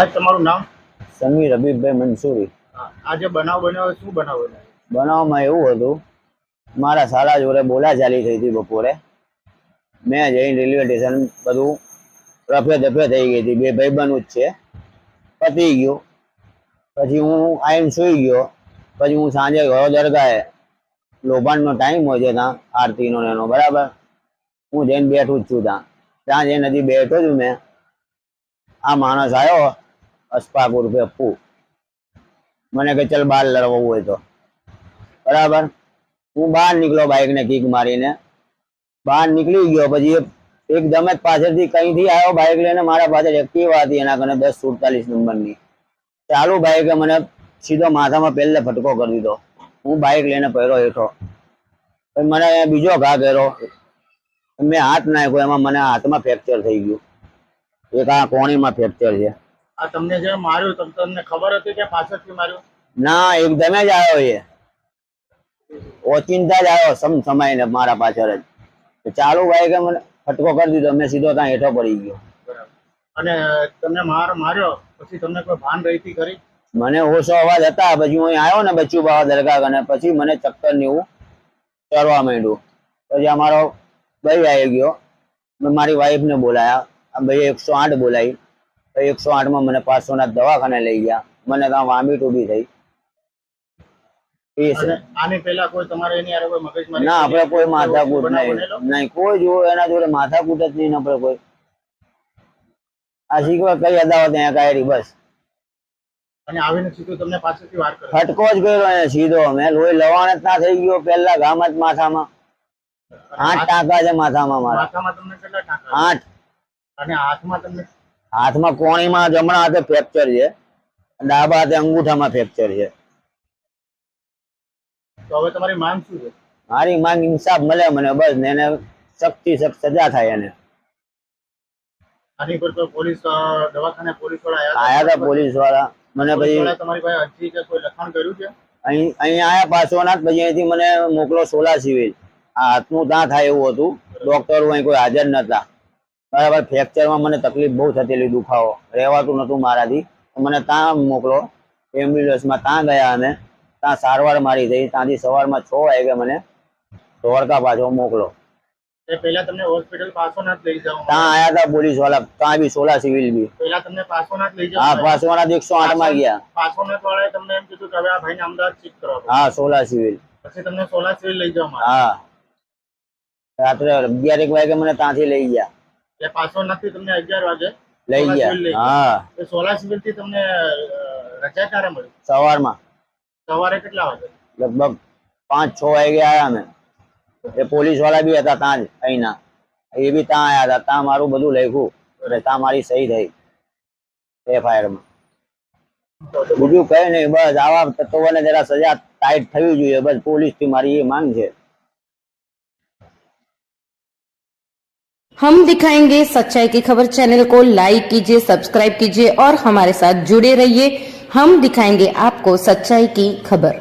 સાહેબ તમારું નામ? સમીર હબીબભાઈ મંસૂરી। આજે બનાવ બન્યો, શું બનાવ બન્યો? બનાવમાં એવું હતું, મારા સાલા જોડે બોલાચાલી થઈ હતી બપોરે। મેં જઈને રેલવે સ્ટેશન બધું રફે દફે થઈ ગઈ હતી, બે ભાઈબંધ જ છે, પતી ગયું। પછી હું આવીને સૂઈ ગયો। પછી હું સાંજે ગયો દરગાહે, લોભાણનો ટાઈમ હોય છે ત્યાં આરતીનો એનો, બરાબર। હું જઈને બેઠું જ છું ત્યાં જઈને હજી બેઠો છું મેં, આ માણસ આવ્યો અશફાક ઉર્ફે અપ્પુ, મને કે ચલ બહાર લડવું હોય તો, બરાબર। હું બહાર નીકળ્યો બાઇકને કિક મારીને, બહાર નીકળી ગયો। પછી એકદમ જ પાછળથી કઈથી આવ્યો બાઇક લઈને, મારા પાછળ એક્ટિવા હતી એના કને 1047 નંબરની, ચાલુ બાઇકે મને સીધો માથામાં પહેલે ફટકો કરી દીધો। હું બાઇક લઈને પડ્યો હેઠો, મને બીજો ઘા કર્યો, મેં હાથ નાખ્યો, એમાં મને હાથમાં ફ્રેક્ચર થઈ ગયું, એક આ કોણીમાં ફ્રેક્ચર છે। આ તમને જે માર્યું તમને ખબર હતી કે પાછળથી માર્યું? ના, એકદમ જ આવ્યો, એ ઓચિંતા જ આવ્યો સમયને મારા પાછળ જ, ચાલુ બાઇકે મને ફટકો કરી દીધો, મેં સીધો ત્યાં હેઠો પડી ગયો। અને તમને માર્યો પછી તમને કોઈ ભાન રહી ખરી? મને ઓછો અવાજ હતા, પછી હું આવ્યો ને બચ્ચુ બાવા દરગાહ કને, પછી મને ચક્કર ને એવું ચડવા માંડ્યું। પછી અમારો ભાઈ આવી ગયો, મેં મારી વાઈફને બોલાયા, આ ભાઈએ 108 બોલાવી, 108માં મને 500ના દવાખાને લઈ ગયા, મને ત્યાં વામિટ ઊભી થઈ। આની પહેલા કોઈ તમારે એની હારે કોઈ મગજમારી? ના, આપણે કોઈ માથાકૂટ નહીં, કોઈ જો એના જોડે માથાકૂટ જ નહીં આપણે કોઈ। આ શીખવા કઈ અદાવત અહીંયા કાઢી બસ। અને આવીને સીધું તમને પાછળથી વાર કર્યો? ફટકો જ કર્યો એને સીધો, મેં લોહી લવાણ જ ના થઈ ગયો, પહેલા ગામત માથામાં 8 ટાંકા છે માથામાં મારા। માથામાં તમને કેટલા ટાંકા? 8। અને હાથમાં તમને? હાથમાં કોણીમાં જમણા હાથે ફ્રેક્ચર છે, ડાબા હાથે અંગૂઠામાં ફ્રેક્ચર છે। તો હવે તમારી માંગ શું છે? મારી માંગ ઇન્સાફ મળે મને બસ, ને એને સખ્તી સખ્ત સજા થાય એને। આની પર તો પોલીસ દવાખાને પોલીસ વાળા આયા હતા પોલીસ વાળા, મને પછી તમારી પાસે અરજી કે કોઈ લખાણ કર્યું છે? અહીં આયા 500ના, પછી અહીંથી મને મોકલો સોલા સિવિલ, આ હાથનું ત્યાં થાય એવું હતું, ડોક્ટરો અહીં કોઈ હાજર નતા, બરાબર। ફ્રેક્ચરમાં મને તકલીફ બહુ થતી, દુખાવો રહેવાતું નતું મારાથી, મને ત્યાં મોકલો એમ્બ્યુલન્સમાં, ત્યાં ગયા અમે, ત્યાં સારવાર મારી થઈ, ત્યાંથી સવારમાં 6 વાગે મને ધોળકા પાછો મોકલો। પહેલા તમને હોસ્પિટલ 500ના લઈ જાવ? ત્યાં આયા હતા પોલીસ વાળા, ત્યાં બી સોલા સિવિલ બી। પહેલા તમને 500ના લઈ જાવ? હા, 500ના 108માં ગયા। 500ના વાળાએ તમને એમ કીધું કે હવે આ ભાઈને અમદાવાદ શિફ્ટ કરો? હા, સોલા સિવિલ। પછી તમને સોલા સિવિલ લઈ જાવ? હા, રાત્રે 11 વાગે મને ત્યાંથી લઈ ગયા, એટલે 500નાથી તમને 11 વાગે લઈ ગયા। હા, એ સોલા સિવિલ થી તમને રજા ક્યારે મળી? સવારમાં। સવારે કેટલા વાગે? લગભગ 5-6 વાગે આયા અમે। એ પોલીસ વાળા બી હતા ત્યાં જ, અહીંના, એ બી ત્યાં આયા હતા, ત્યાં મારું બધું લખ્યું, એટલે ત્યાં મારી સહી થઈ FIRમાં। બીજું કઈ નહીં, બસ આવા તત્વોને જરા સજા ટાઈટ થવી જોઈએ, બસ પોલીસથી મારી એ માંગ છે। हम दिखाएंगे सच्चाई की खबर चैनल को लाइक कीजिए, सब्सक्राइब कीजिए और हमारे साथ जुड़े रहिए। हम दिखाएंगे आपको सच्चाई की खबर।